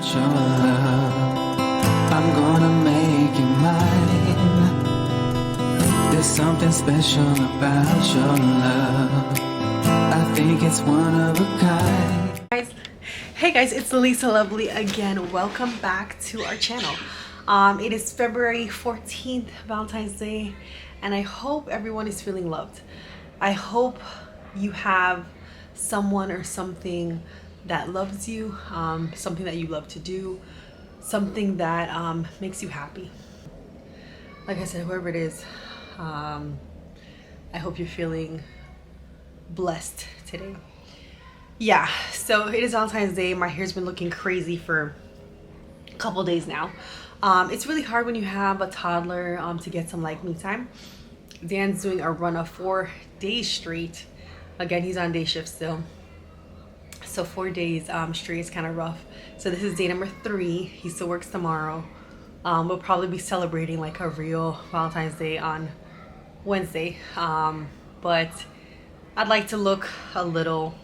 about your love. I'm gonna make you mine. There's something special about your love. I think it's one of a kind. Hey guys, it's Lisa Lovely again. Welcome back to our channel. It is February 14th, Valentine's Day, and I hope everyone is feeling loved. I hope you have someone or something that loves you, something that you love to do, something that makes you happy. Like I said, whoever it is, I hope you're feeling blessed today. Yeah, so it is Valentine's Day. My hair's been looking crazy for a couple days now. It's really hard when you have a toddler to get some like me time. Dan's doing a run of 4 days straight. Again, he's on day shift still. So 4 days straight is kind of rough. So this is day number 3. He still works tomorrow. We'll probably be celebrating like a real Valentine's Day on Wednesday. But I'd like to look a little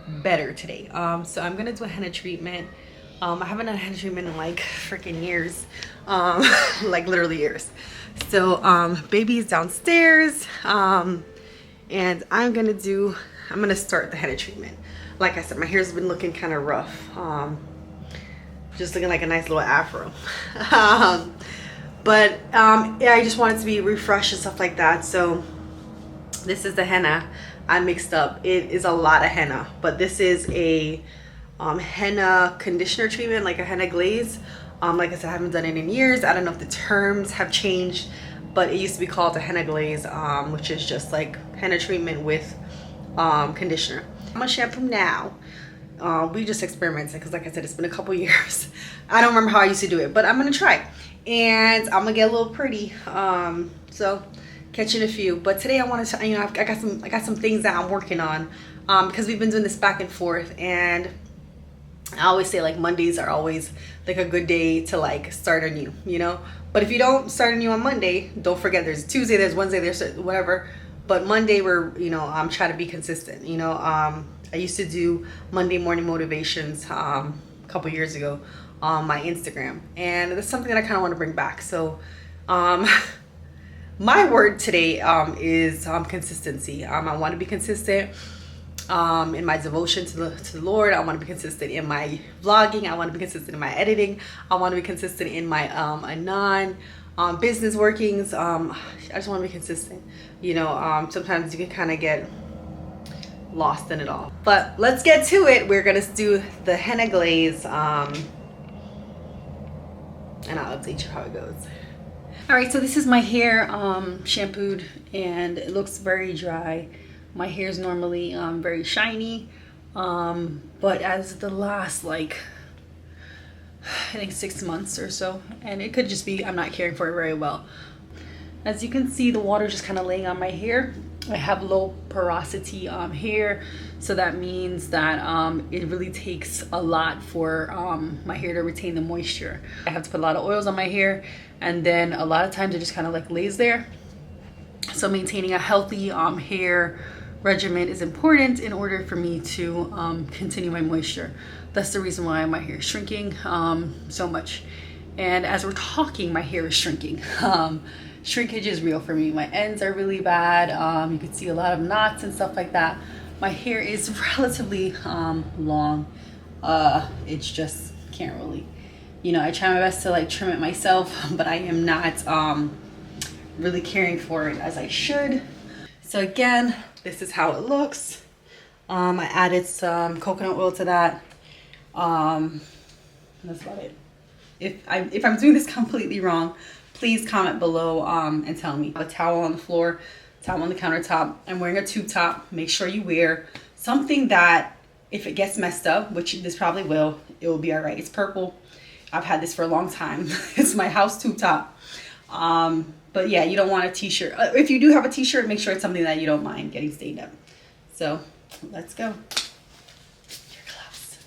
better today. So I'm gonna do a henna treatment. I haven't done a henna treatment in like freaking years. Like literally years. So baby's downstairs. And I'm gonna start the henna treatment. Like I said, my hair's been looking kind of rough. Just looking like a nice little afro. But yeah, I just want it to be refreshed and stuff like that. So this is the henna I mixed up. It is a lot of henna, but this is a henna conditioner treatment, like a henna glaze. Like I said, I haven't done it in years. I don't know if the terms have changed, but it used to be called a henna glaze, which is just like henna treatment with conditioner. I'm gonna shampoo now. We just experimented because, like I said, it's been a couple years. I don't remember how I used to do it, but I'm gonna try, and I'm gonna get a little pretty. So catching a few. But today I wanted to, I got some things that I'm working on because we've been doing this back and forth, and I always say like Mondays are always like a good day to like start anew, you know. But if you don't start anew on Monday, don't forget there's Tuesday, there's Wednesday, there's whatever. But Monday I'm trying to be consistent, you know. I used to do Monday morning motivations a couple years ago on my Instagram, and that's something that I kind of want to bring back. So my word today is consistency. I want to be consistent in my devotion to the Lord. I want to be consistent in my vlogging. I want to be consistent in my editing. I want to be consistent in my business workings. I just want to be consistent. You know, sometimes you can kind of get lost in it all. But let's get to it. We're gonna do the henna glaze, and I'll update you how it goes. All right, so this is my hair shampooed, and it looks very dry. My hair is normally very shiny, but as the last like I think 6 months or so, and it could just be I'm not caring for it very well. As you can see, the water just kind of laying on my hair. I have low porosity hair, so that means that it really takes a lot for my hair to retain the moisture. I have to put a lot of oils on my hair, and then a lot of times it just kind of like lays there. So maintaining a healthy hair regimen is important in order for me to continue my moisture. That's the reason why my hair is shrinking so much. And as we're talking, my hair is shrinking. Shrinkage is real for me. My ends are really bad. You can see a lot of knots and stuff like that. My hair is relatively long. It's just can't really, you know, I try my best to like trim it myself, but I am not really caring for it as I should. So again, this is how it looks. I added some coconut oil to that. That's about it. If I'm doing this completely wrong, please comment below and tell me. A towel on the floor, towel on the countertop. I'm wearing a tube top. Make sure you wear something that if it gets messed up, which this probably will, it will be all right. It's purple. I've had this for a long time. It's my house tube top. But yeah, you don't want a t-shirt. If you do have a t-shirt, make sure it's something that you don't mind getting stained up. So let's go. Your gloves.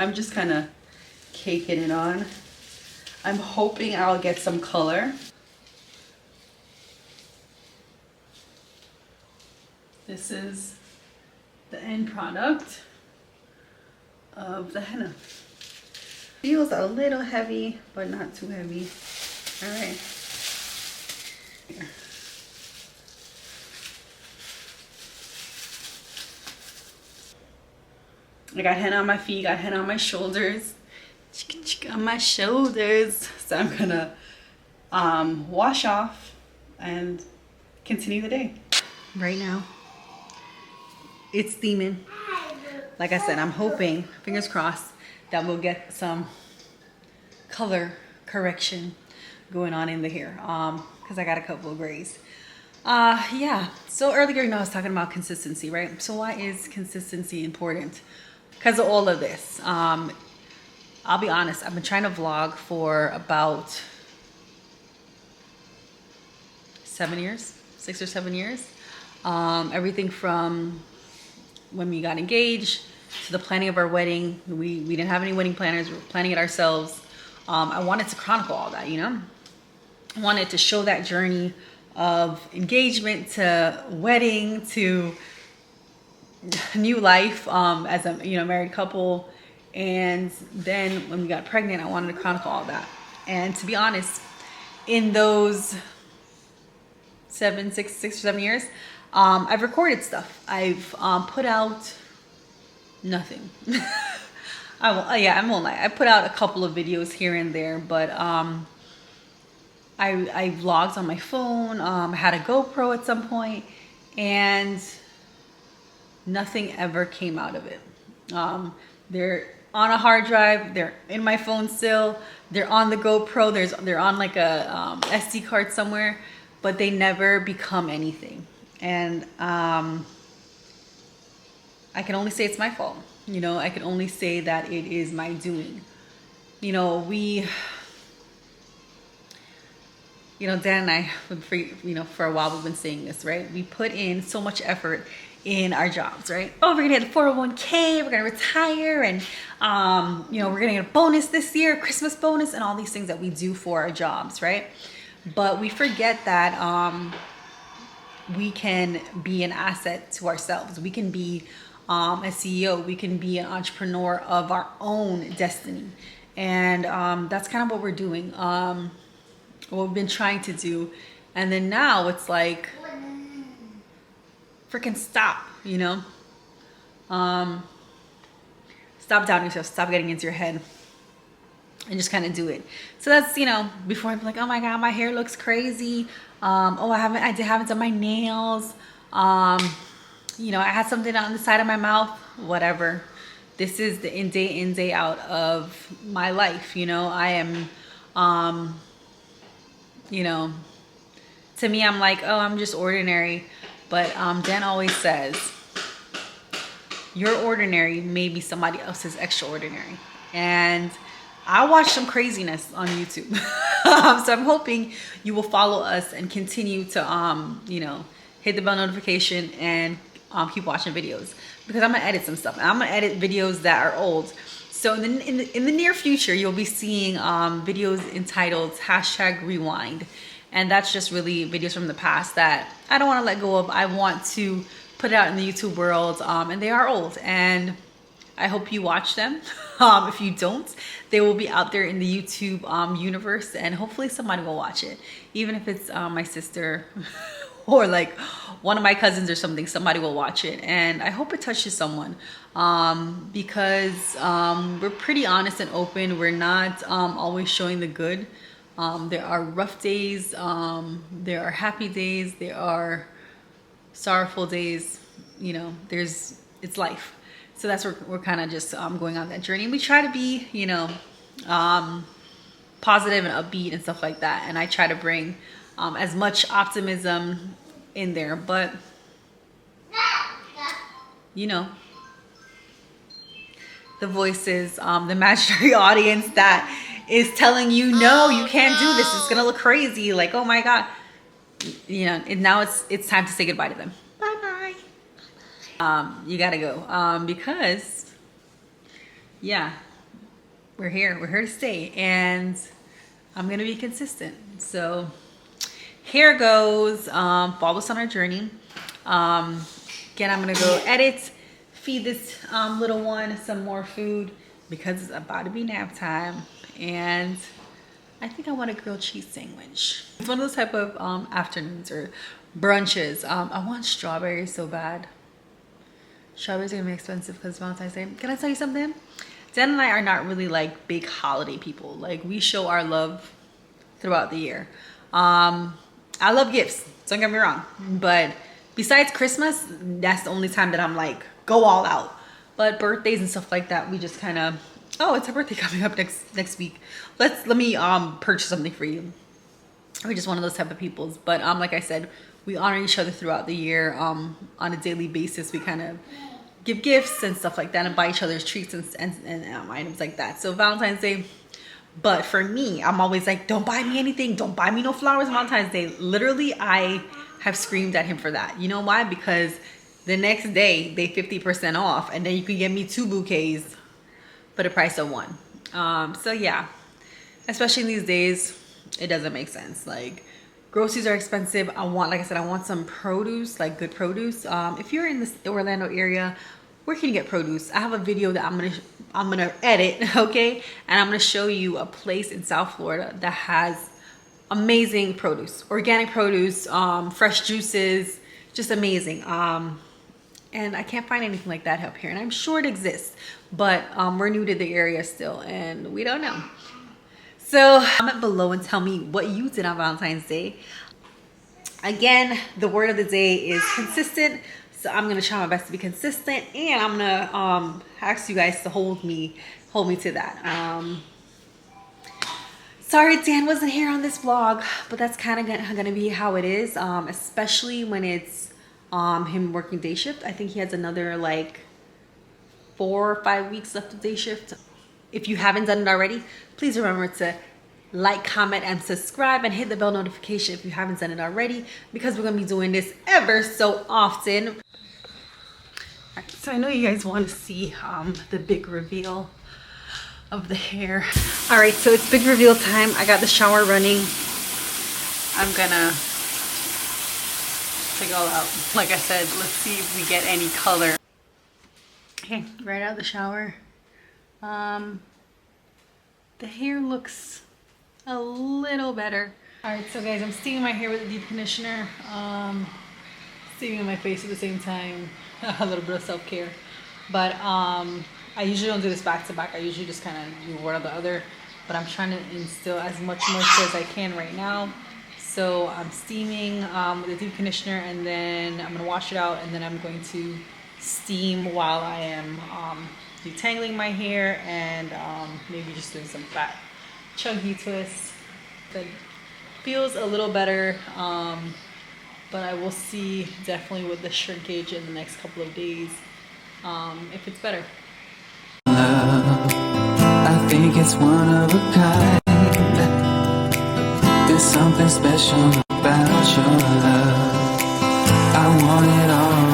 I'm just kind of caking it on. I'm hoping I'll get some color. This is the end product of the henna. Feels a little heavy, but not too heavy. All right. Here. I got henna on my feet, got henna on my shoulders. On my shoulders. So I'm gonna wash off and continue the day. Right now, it's steaming. Like I said, I'm hoping, fingers crossed, that we'll get some color correction going on in the hair. Because I got a couple of grays. Yeah, so earlier, I was talking about consistency, right? So why is consistency important? Because of all of this. I'll be honest, I've been trying to vlog for about 7 years, 6 or 7 years. Everything from when we got engaged to the planning of our wedding. We didn't have any wedding planners, we were planning it ourselves. I wanted to chronicle all that, you know? I wanted to show that journey of engagement to wedding to new life as a married couple. And then when we got pregnant, I wanted to chronicle all that. And to be honest, in those 6 or 7 years, I've recorded stuff. I've put out nothing. I won't lie. I put out a couple of videos here and there, but I vlogged on my phone. I had a GoPro at some point, and nothing ever came out of it. They're on a hard drive. They're in my phone still. They're on the GoPro. They're on like a SD card somewhere, but they never become anything. And I can only say it's my fault. I can only say that it is my doing. Dan and I, for a while we've been saying this, right? We put in so much effort in our jobs, right? Oh, we're gonna get a 401k, we're gonna retire, and we're gonna get a bonus this year, Christmas bonus, and all these things that we do for our jobs, right? But we forget that we can be an asset to ourselves. We can be a CEO. We can be an entrepreneur of our own destiny, and that's kind of what we're doing. What we've been trying to do, and then now it's like, freaking stop, stop doubting yourself, stop getting into your head, and just kind of do it. So that's, before I'm like, oh my God, my hair looks crazy. I haven't done my nails. I had something on the side of my mouth, whatever. This is the day in, day out of my life. I am, to me, I'm like, oh, I'm just ordinary. But Dan always says, your ordinary may be somebody else's extraordinary. And I watch some craziness on YouTube. So I'm hoping you will follow us and continue to, hit the bell notification and keep watching videos. Because I'm going to edit some stuff. I'm going to edit videos that are old. So in the near future, you'll be seeing videos entitled #rewind. And that's just really videos from the past that I don't want to let go of. I want to put it out in the YouTube world, and they are old. And I hope you watch them. If you don't, they will be out there in the YouTube universe, and hopefully somebody will watch it. Even if it's my sister or like one of my cousins or something, somebody will watch it. And I hope it touches someone, because we're pretty honest and open. We're not always showing the good. There are rough days, there are happy days, there are sorrowful days, it's life. So that's where we're kind of just going on that journey. And we try to be, positive and upbeat and stuff like that. And I try to bring as much optimism in there. But, the voices, the imaginary audience that is telling you, no, you can't do this. It's going to look crazy. Like, oh my God. And now it's time to say goodbye to them. Bye-bye. You got to go. Because, yeah, we're here to stay, and I'm gonna be consistent. So here goes. Follow us on our journey. Again, I'm gonna go edit, feed this little one some more food because it's about to be nap time, and I think I want a grilled cheese sandwich. It's one of those type of afternoons or brunches. I want strawberries so bad. Strawberries are gonna be expensive because Valentine's Day. Can I tell you something? Dan and I are not really like big holiday people. Like, we show our love throughout the year. I love gifts, don't get me wrong, but besides Christmas, that's the only time that I'm like go all out. But birthdays and stuff like that, we just kind of, oh, it's a birthday coming up next week. Let me purchase something for you. We're just one of those type of peoples. But like I said, we honor each other throughout the year. On a daily basis, we kind of give gifts and stuff like that, and buy each other's treats and items like that. So Valentine's Day. But for me, I'm always like, don't buy me anything. Don't buy me no flowers on Valentine's Day. Literally, I have screamed at him for that. You know why? Because the next day, they 50% off. And then you can get me 2 bouquets for the price of 1. So yeah, especially in these days, it doesn't make sense. Like, groceries are expensive. Like I said, I want some produce, like good produce. If you're in the Orlando area, where can you get produce? I have a video that I'm gonna edit, okay? And I'm gonna show you a place in South Florida that has amazing produce, organic produce, fresh juices, just amazing. And I can't find anything like that up here, and I'm sure it exists, but we're new to the area still, and we don't know. So comment below and tell me what you did on Valentine's Day. Again, the word of the day is consistent. So I'm gonna try my best to be consistent, and I'm gonna ask you guys to hold me to that. Sorry Dan wasn't here on this vlog, but that's kind of gonna be how it is, especially when it's him working day shift. I think he has another like 4 or 5 weeks left of day shift. If you haven't done it already, please remember to like, comment, and subscribe, and hit the bell notification if you haven't done it already, because we're gonna be doing this ever so often. Right, so I know you guys want to see the big reveal of the hair. All right, so it's big reveal time. I got the shower running. I'm gonna take it all out. Like I said, let's see if we get any color. Okay, right out of the shower. The hair looks a little better. All right, so guys, I'm steaming my hair with a deep conditioner. Steaming my face at the same time. A little bit of self-care. But I usually don't do this back to back. I usually just kind of do one or the other. But I'm trying to instill as much moisture as I can right now. So I'm steaming with a deep conditioner, and then I'm gonna wash it out, and then I'm going to steam while I am detangling my hair and maybe just doing some flat chunky twists. That feels a little better, but I will see definitely with the shrinkage in the next couple of days if it's better. I think it's one of a kind. There's something special about your love. I want it all.